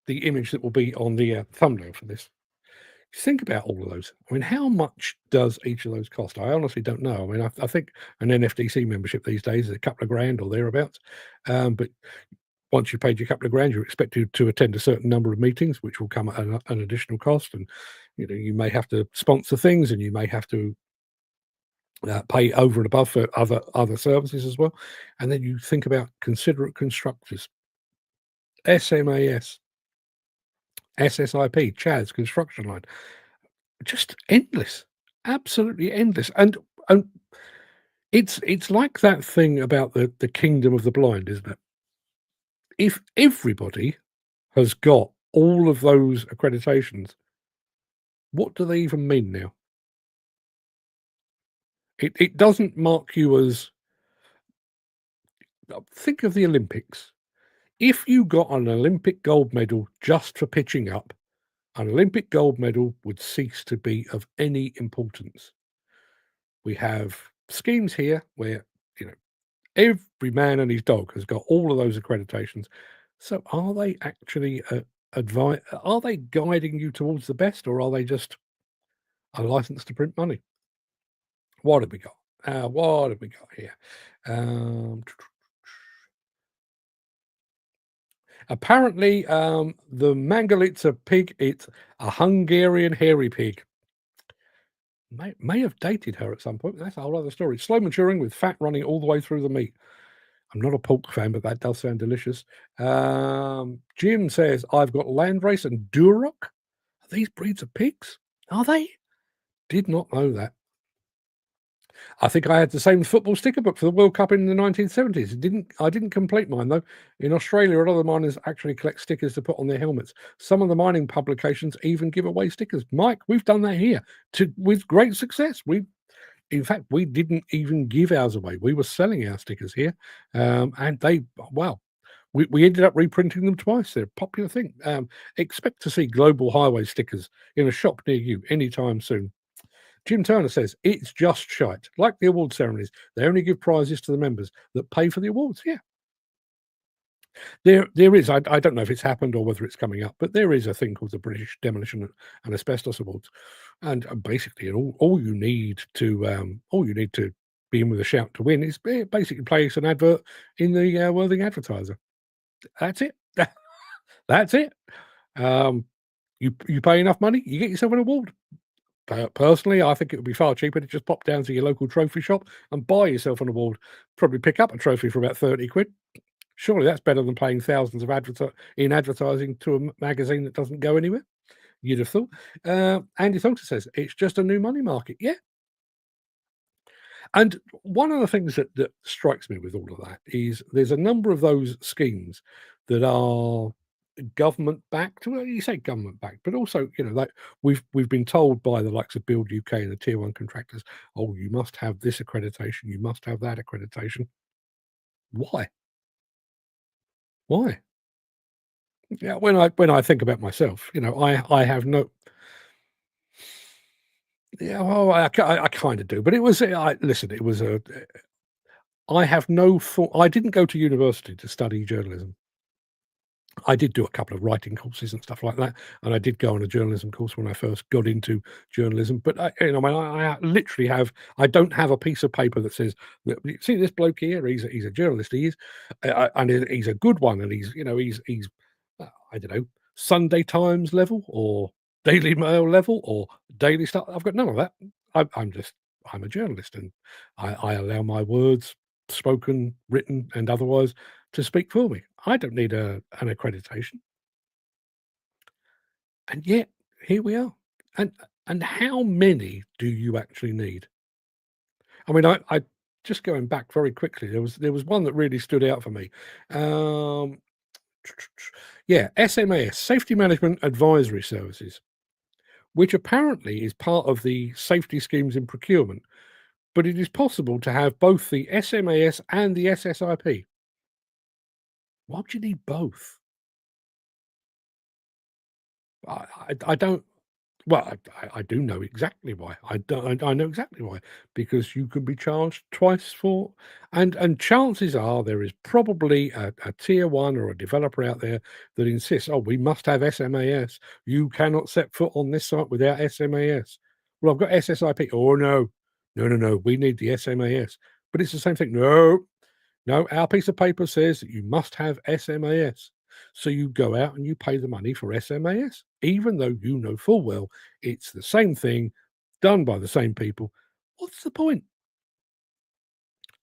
image that will be on the thumbnail for this. Think about all of those. I mean, how much does each of those cost? I honestly don't know. I mean, I think an NFDC membership these days is a couple of grand or thereabouts. But once you've paid your couple of grand, you're expected to attend a certain number of meetings, which will come at an additional cost. And you may have to sponsor things, and you may have to pay over and above for other services as well. And then you think about considerate constructors, SMAS, SSIP, CHAS, Construction Line, just endless, absolutely endless. And it's like that thing about the kingdom of the blind, isn't it? If everybody has got all of those accreditations, what do they even mean now? It doesn't mark you as, think of the Olympics. If you got an Olympic gold medal just for pitching up, an Olympic gold medal would cease to be of any importance. We have schemes here where, every man and his dog has got all of those accreditations. So are they actually are they guiding you towards the best, or are they just a license to print money? What have we got? What have we got here? Apparently, the Mangalitsa pig, it's a Hungarian hairy pig. May have dated her at some point. That's a whole other story. Slow maturing with fat running all the way through the meat. I'm not a pork fan, but that does sound delicious. Jim says, I've got Landrace and Duroc. Are these breeds of pigs? Are they? Did not know that. I think I had the same football sticker book for the World Cup in the 1970s. I didn't complete mine, though. In Australia, a lot of the miners actually collect stickers to put on their helmets. Some of the mining publications even give away stickers. Mike, we've done that here with great success. In fact, we didn't even give ours away. We were selling our stickers here, and we ended up reprinting them twice. They're a popular thing. Expect to see Global Highway stickers in a shop near you anytime soon. Jim Turner says, it's just shite. Like the award ceremonies, they only give prizes to the members that pay for the awards. Yeah. There is, I don't know if it's happened or whether it's coming up, but there is a thing called the British Demolition and Asbestos Awards. And basically, all you need to be in with a shout to win is basically place an advert in the Worthing Advertiser. That's it. That's it. You pay enough money, you get yourself an award. Personally, I think it would be far cheaper to just pop down to your local trophy shop and buy yourself an award. Probably pick up a trophy for about 30 quid. Surely that's better than paying thousands of advertising to a magazine that doesn't go anywhere. You'd have thought. Andy Thornton says, it's just a new money market. Yeah. And one of the things that strikes me with all of that is there's a number of those schemes that are government backed. Well, you say government backed, but also, like we've been told by the likes of Build UK and the tier 1 contractors, oh, you must have this accreditation, you must have that accreditation. Why? Yeah, when I think about myself, I have no. Yeah, well, I kind of do, but it was. Listen, it was a. I have no thought. I didn't go to university to study journalism. I did do a couple of writing courses and stuff like that, and I did go on a journalism course when I first got into journalism. But I literally have. I don't have a piece of paper that says, "See this bloke here? He's a journalist. He is, and he's a good one. And he's I don't know, Sunday Times level or Daily Mail level or Daily Star. I've got none of that. I'm a journalist, and I allow my words, spoken, written, and otherwise, to speak for me. I don't need an accreditation. And yet, here we are. And how many do you actually need? I mean, I just going back very quickly, there was one that really stood out for me. Yeah, SMAS, Safety Management Advisory Services, which apparently is part of the safety schemes in procurement, but it is possible to have both the SMAS and the SSIP. Why would you need both? I don't. Well, I do know exactly why. I know exactly why, because you could be charged twice for, and chances are there is probably a tier 1 or a developer out there that insists, oh, we must have SMAS. You cannot set foot on this site without SMAS. Well, I've got SSIP. Oh no, we need the SMAS. But it's the same thing. No, our piece of paper says that you must have SMAS. So you go out and you pay the money for SMAS, even though you know full well it's the same thing done by the same people. What's the point?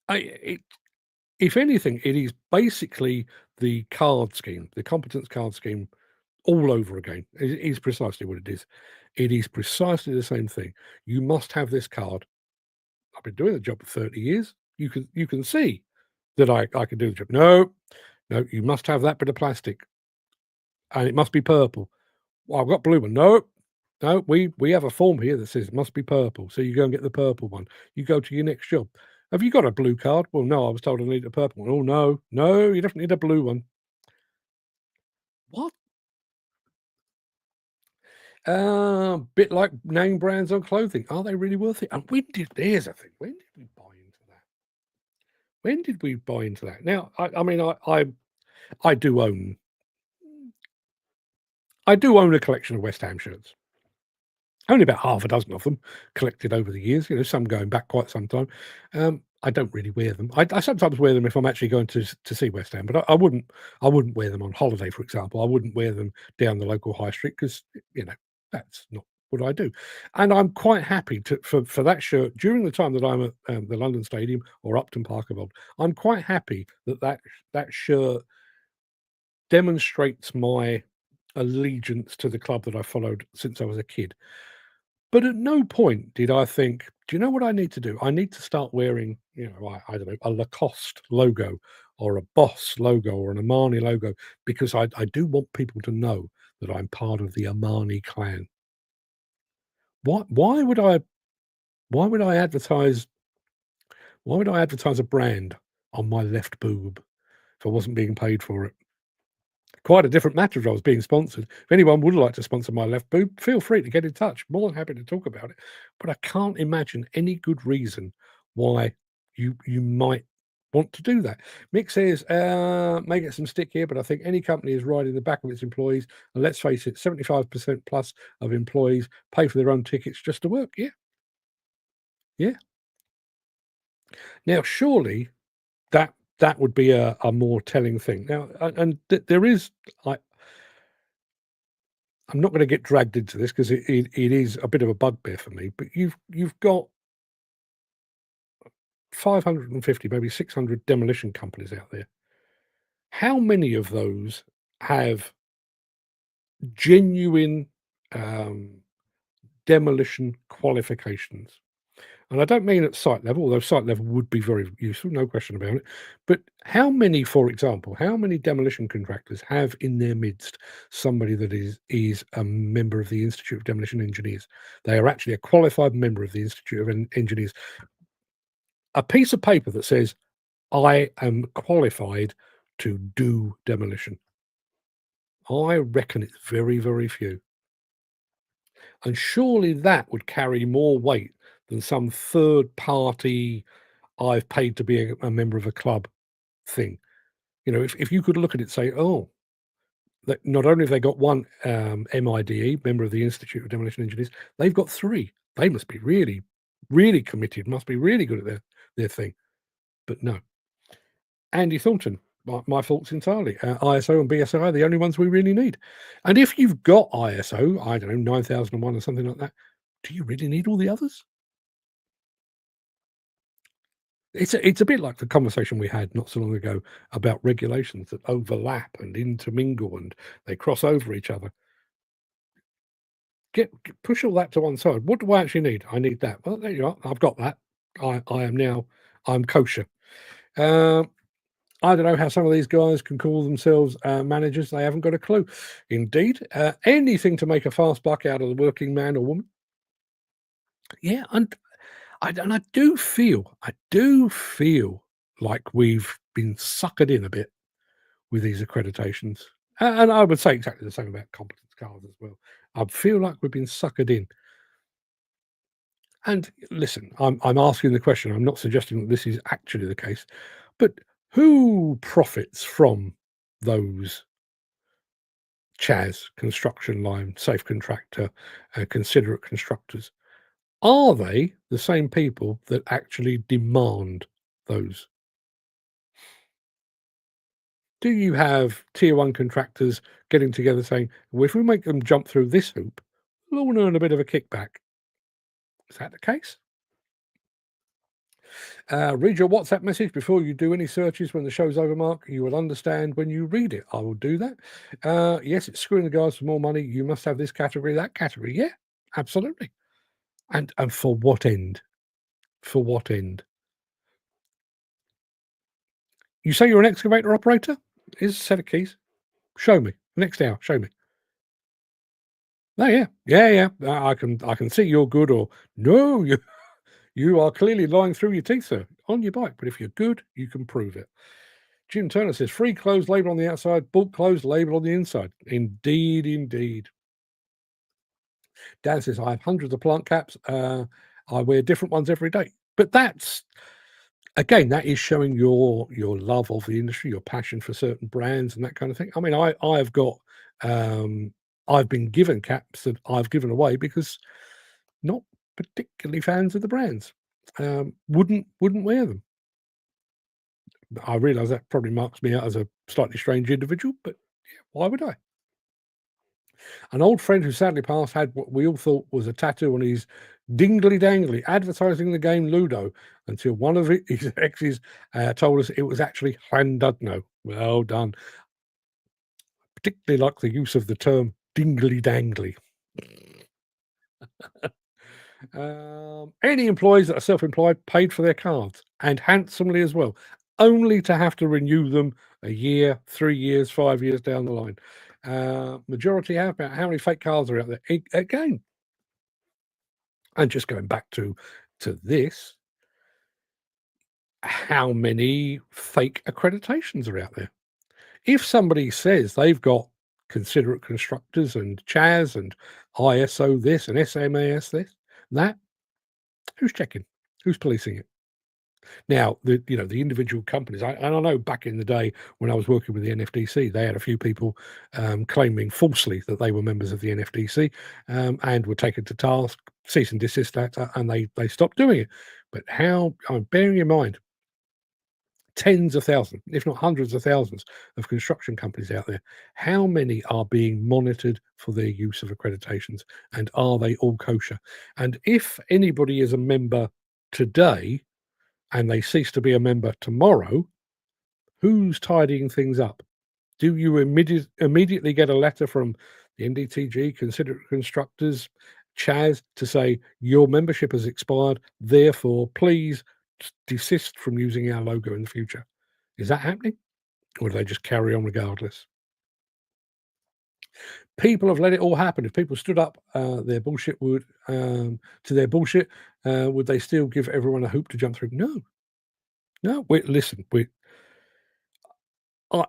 If anything, it is basically the card scheme, the competence card scheme all over again. It is precisely what it is. It is precisely the same thing. You must have this card. I've been doing the job for 30 years. You can see that I can do the job. No, you must have that bit of plastic. And it must be purple. Well, I've got blue one. No, we have a form here that says it must be purple. So you go and get the purple one. You go to your next job. Have you got a blue card? Well, no, I was told I need a purple one. Oh, no, you definitely need a blue one. What? Bit like name brands on clothing. Are they really worth it? And there's a thing. When did we buy into that? When did we buy into that? Now, I do own a collection of West Ham shirts. Only about half a dozen of them collected over the years, some going back quite some time. I don't really wear them. I sometimes wear them if I'm actually going to see West Ham, but I wouldn't wear them on holiday, for example. I wouldn't wear them down the local high street because, that's not what I do. And I'm quite happy for that shirt during the time that I'm at the London Stadium or Upton Park of old. I'm quite happy that shirt demonstrates my allegiance to the club that I followed since I was a kid. But at no point did I think, do you know what I need to do? I need to start wearing, I don't know, a Lacoste logo or a Boss logo or an Armani logo because I do want people to know that I'm part of the Armani clan. Why would I advertise a brand on my left boob if I wasn't being paid for it? Quite a different matter if I was being sponsored. If anyone would like to sponsor my left boob, feel free to get in touch. More than happy to talk about it. But I can't imagine any good reason why you might want to do that. Mick says, may get some stick here, but I think any company is riding the back of its employees. And let's face it, 75% plus of employees pay for their own tickets just to work. Yeah. Yeah. Now, surely that would be a more telling thing. Now, there is, I'm not going to get dragged into this because it is a bit of a bugbear for me. But you've got 550, maybe 600 demolition companies out there. How many of those have genuine demolition qualifications? And I don't mean at site level, although site level would be very useful, no question about it. But how many, for example, how many demolition contractors have in their midst somebody that is a member of the Institute of Demolition Engineers? They are actually a qualified member of the Institute of Engineers. A piece of paper that says, I am qualified to do demolition. I reckon it's very, very few. And surely that would carry more weight than some third party, I've paid to be a member of a club thing. If you could look at it and say, oh, that not only have they got one MIDE, member of the Institute of Demolition Engineers, they've got 3. They must be really, really committed, must be really good at their thing. But no. Andy Thornton, my faults entirely. ISO and BSI are the only ones we really need. And if you've got ISO, I don't know, 9001 or something like that, do you really need all the others? It's a bit like the conversation we had not so long ago about regulations that overlap and intermingle and they cross over each other. Push all that to one side. What do I actually need? I need that. Well, there you are. I've got that. I'm kosher. I don't know how some of these guys can call themselves managers. They haven't got a clue. Indeed, anything to make a fast buck out of the working man or woman. Yeah, and I do feel like we've been suckered in a bit with these accreditations. And I would say exactly the same about competence cards as well. I feel like we've been suckered in. And listen, I'm asking the question. I'm not suggesting that this is actually the case, but who profits from those CHAS, construction line, safe contractor, considerate constructors? Are they the same people that actually demand those? Do you have tier 1 contractors getting together saying, well, if we make them jump through this hoop, we'll all earn a bit of a kickback? Is that the case? Read your WhatsApp message before you do any searches when the show's over, Mark. You will understand when you read it. I will do that. Yes, it's screwing the guys for more money. You must have this category, that category. Yeah, absolutely. And for what end? For what end? You say you're an excavator operator? Here's a set of keys. Show me. Next hour, show me. Oh, yeah. I can see you're good, or no, you are clearly lying through your teeth, sir, on your bike. But if you're good, you can prove it. Jim Turner says, free clothes label on the outside, bulk clothes label on the inside. Indeed, indeed. Dan says, I have hundreds of plant caps. I wear different ones every day. But that's, again, that is showing your love of the industry, your passion for certain brands and that kind of thing. I mean, I've got, I've been given caps that I've given away because not particularly fans of the brands. Wouldn't wear them. I realise that probably marks me out as a slightly strange individual, but yeah, why would I? An old friend who sadly passed had what we all thought was a tattoo on his dingly dangly advertising the game Ludo until one of his exes told us it was actually Llandudno. Well done. Particularly like the use of the term dingly dangly. Any employees that are self-employed paid for their cards, and handsomely as well, only to have to renew them a year, 3 years, 5 years down the line. Majority have. How many fake cards are out there? Again, and just going back to this, how many fake accreditations are out there? If somebody says they've got considerate constructors and CHAS and ISO this and SMAS this, that, who's checking? Who's policing it? Now, the individual companies, and I know back in the day when I was working with the NFDC, they had a few people claiming falsely that they were members of the NFDC and were taken to task, cease and desist that, and they stopped doing it. But how, bearing in mind, tens of thousands, if not hundreds of thousands of construction companies out there, how many are being monitored for their use of accreditations, and are they all kosher? And if anybody is a member today and they cease to be a member tomorrow, who's tidying things up? Do you immediately get a letter from the NDTG, Considerate Constructors, CHAS, to say your membership has expired, therefore please desist from using our logo in the future? Is that happening? Or do they just carry on regardless? People have let it all happen. If people stood up their bullshit would to their bullshit, would they still give everyone a hoop to jump through? No. Listen,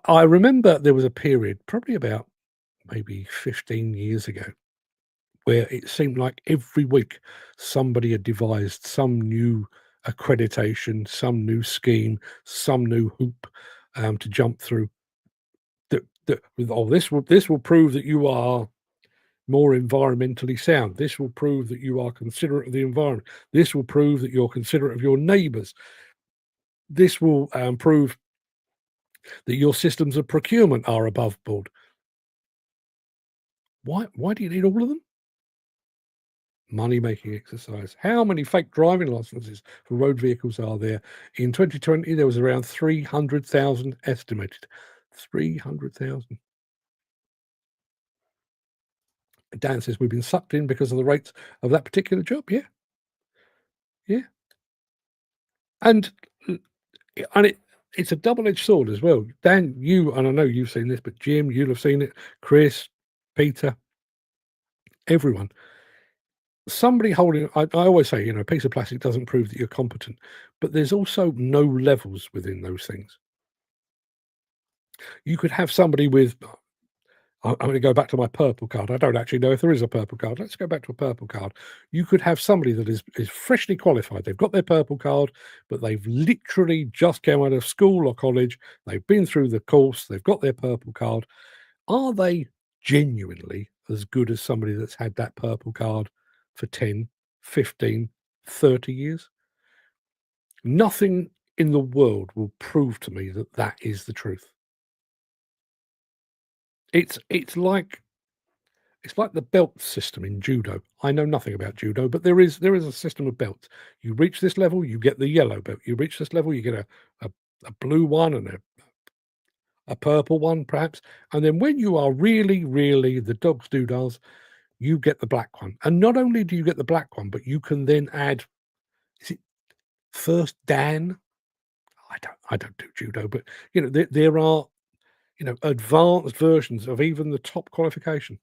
I remember there was a period, probably about maybe 15 years ago, where it seemed like every week somebody had devised some new accreditation, some new scheme, some new hoop to jump through. This will prove that you are more environmentally sound. This will prove that you are considerate of the environment. This will prove that you're considerate of your neighbours. This will prove that your systems of procurement are above board. Why do you need all of them? Money-making exercise. How many fake driving licenses for road vehicles are there? In 2020, there was around 300,000 estimated. 300,000. Dan says we've been sucked in because of the rates of that particular job. Yeah. And it's a double-edged sword as well. Dan, and I know you've seen this, but Jim, you'll have seen it. Chris, Peter, everyone. Somebody holding, I always say, a piece of plastic doesn't prove that you're competent, but there's also no levels within those things. You could have somebody with, I'm going to go back to my purple card. I don't actually know if there is a purple card. Let's go back to a purple card. You could have somebody that is freshly qualified. They've got their purple card, but they've literally just come out of school or college. They've been through the course. They've got their purple card. Are they genuinely as good as somebody that's had that purple card for 10, 15, 30 years? Nothing in the world will prove to me that that is the truth. It's like the belt system in judo. I know nothing about judo, but there is a system of belts. You reach this level, you get the yellow belt. You reach this level, you get a blue one and a purple one, perhaps. And then when you are really, really the dog's doodles, you get the black one. And not only do you get the black one, but you can then add, is it first Dan? I don't do judo, but there are advanced versions of even the top qualification.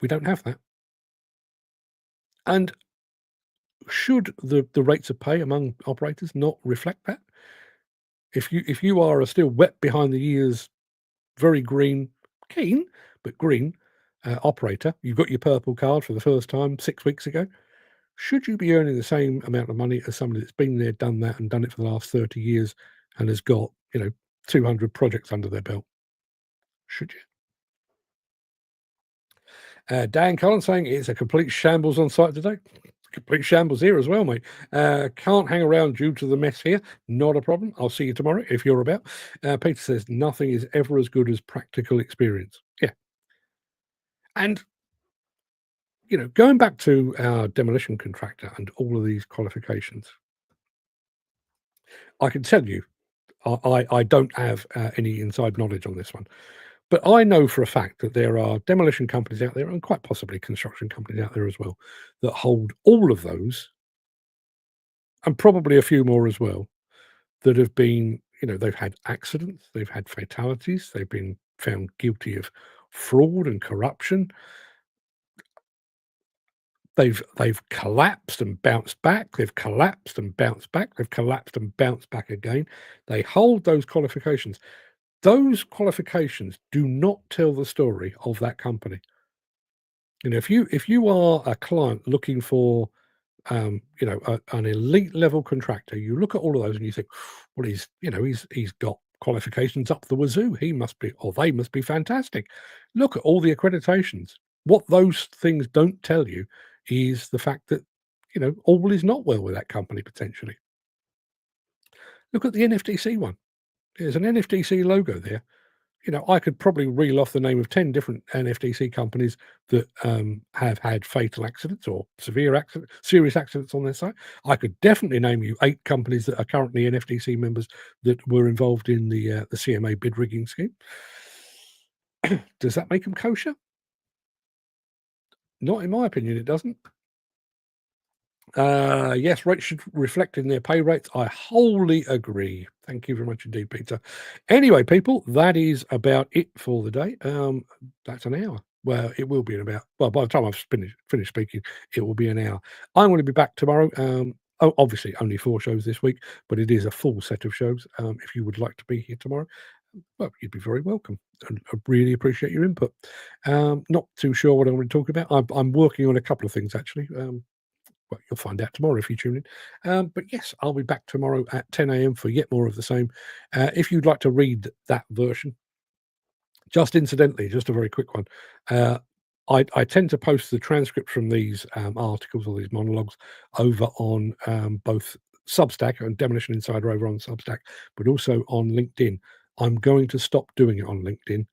We don't have that. And should the rates of pay among operators not reflect that? If you are still wet behind the ears, very keen, but green operator, you've got your purple card for the first time 6 weeks ago, should you be earning the same amount of money as somebody that's been there, done that, and done it for the last 30 years and has got 200 projects under their belt? Should you? Dan Collins saying it's a complete shambles on site today. Complete shambles here as well, mate. Can't hang around due to the mess here. Not a problem. I'll see you tomorrow if you're about. Peter says, nothing is ever as good as practical experience. Yeah. And, going back to our demolition contractor and all of these qualifications, I can tell you, I don't have any inside knowledge on this one. But I know for a fact that there are demolition companies out there, and quite possibly construction companies out there as well, that hold all of those, and probably a few more as well, that have been, they've had accidents, they've had fatalities, they've been found guilty of fraud and corruption. They've collapsed and bounced back. They've collapsed and bounced back. They've collapsed and bounced back again. They hold those qualifications. Those qualifications do not tell the story of that company. If you are a client looking for, an elite level contractor, you look at all of those and you think, well, he's got qualifications up the wazoo. He must be, or they must be fantastic. Look at all the accreditations. What those things don't tell you is the fact that, all is not well with that company potentially. Look at the NFTC one. There's an NFTC logo there. I could probably reel off the name of 10 different NFTC companies that have had fatal accidents or serious accidents on their site. I could definitely name you 8 companies that are currently NFTC members that were involved in the CMA bid rigging scheme. Does that make them kosher? Not in my opinion, it doesn't. Yes, rates should reflect in their pay rates. I wholly agree. Thank you very much indeed, Peter. Anyway, people, that is about it for the day. That's an hour. Well, it will be in about, by the time I've finished speaking, it will be an hour. I'm going to be back tomorrow. Obviously only 4 shows this week, but it is a full set of shows. If you would like to be here tomorrow, well, you'd be very welcome. And I really appreciate your input. Not too sure what I'm going to talk about. I'm working on a couple of things actually. Well, you'll find out tomorrow if you tune in. But yes, I'll be back tomorrow at 10 a.m. for yet more of the same. If you'd like to read that version, just incidentally, just a very quick one. I tend to post the transcripts from these articles or these monologues over on both Substack and Demolition Insider over on Substack, but also on LinkedIn. I'm going to stop doing it on LinkedIn.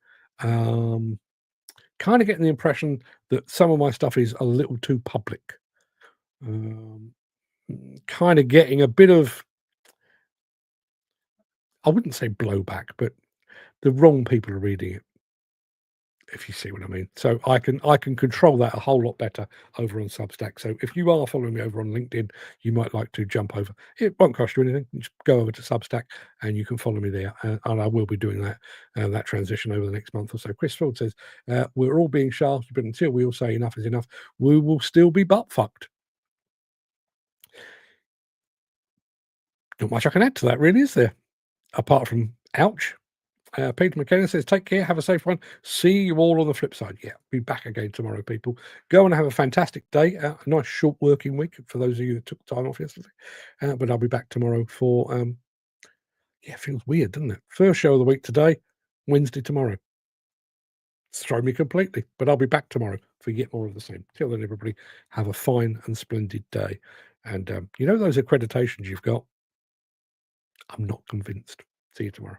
Kind of getting the impression that some of my stuff is a little too public. Kind of getting a bit of, I wouldn't say blowback, but the wrong people are reading it, if you see what I mean. So I can control that a whole lot better over on Substack. So if you are following me over on LinkedIn, you might like to jump over. It won't cost you anything. Just go over to Substack and you can follow me there. And I will be doing that transition over the next month or so. Chris Ford says, we're all being shafted, but until we all say enough is enough, we will still be butt fucked. Not much I can add to that, really, is there? Apart from, ouch. Peter McKenna says, take care, have a safe one. See you all on the flip side. Yeah, be back again tomorrow, people. Go and have a fantastic day. A nice short working week for those of you that took time off yesterday. But I'll be back tomorrow for, it feels weird, doesn't it? First show of the week today, Wednesday tomorrow. It's thrown me completely, but I'll be back tomorrow for yet more of the same. Till then, everybody, have a fine and splendid day. And those accreditations you've got, I'm not convinced. See you tomorrow.